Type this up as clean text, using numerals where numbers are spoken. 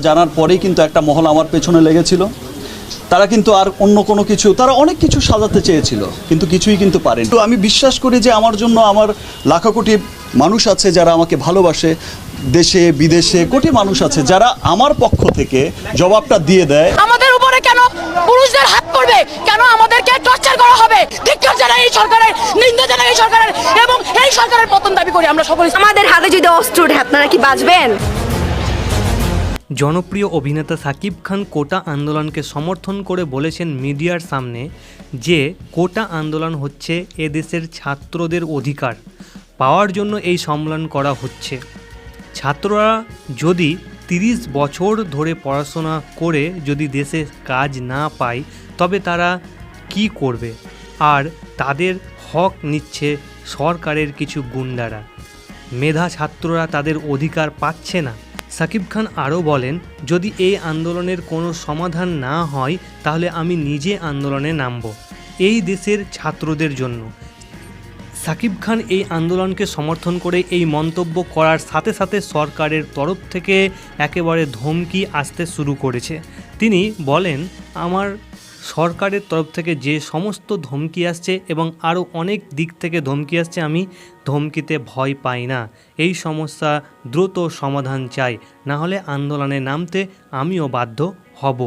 জানার পরেই কিন্তু একটা মহল আমার পেছনে লেগেছিল। তারা কিন্তু আর অন্য কোনো কিছু, তারা অনেক কিছু সাজাতে চেয়েছিল, কিন্তু কিছুই কিন্তু পারেনি। তো আমি বিশ্বাস করি যে আমার জন্য আমার লাখো কোটি মানুষ আছে যারা আমাকে ভালোবাসে, দেশে বিদেশে কোটি মানুষ আছে যারা আমার পক্ষ থেকে জবাবটা দিয়ে দেয়। আমাদের উপরে কেন পুরুষদের হাত পড়বে, কেন আমাদেরকে টর্চার করা হবে? ধিক্কার জানাই এই সরকারের, নিন্দা জানাই এই সরকারের, এবং এই সরকারের পতন দাবি করি আমরা সকলে। আমাদের হাতে যদি অস্ত্র ওঠে আপনারা কি বাঁচবেন? জনপ্রিয় অভিনেতা সাকিব খান কোটা আন্দোলনকে সমর্থন করে বলেছেন মিডিয়ার সামনে যে কোটা আন্দোলন হচ্ছে এদেশের ছাত্রদের অধিকার পাওয়ার জন্য এই সম্মেলন করা হচ্ছে। ছাত্ররা যদি 30 বছর ধরে পড়াশোনা করে যদি দেশে কাজ না পায় তবে তারা কি করবে? আর তাদের হক নিচ্ছে সরকারের কিছু গুন্ডারা। মেধা ছাত্ররা তাদের অধিকার পাচ্ছে না। সাকিব খান আরও বলেন, যদি এই আন্দোলনের কোনো সমাধান না হয় তাহলে আমি নিজে আন্দোলনে নামব এই দেশের ছাত্রদের জন্য। সাকিব খান এই আন্দোলনকে সমর্থন করে এই মন্তব্য করার সাথে সাথে সরকারের তরফ থেকে একেবারে ধমকি আসতে শুরু করেছে। তিনি বলেন, আমার সরকারের তরফ থেকে যে সমস্ত ধমকি আসছে এবং আরও অনেক দিক থেকে ধমকি আসছে, আমি ধমকিতে ভয় পাই না। এই সমস্যা দ্রুত সমাধান চাই, না হলে আন্দোলনে নামতে আমিও বাধ্য হব।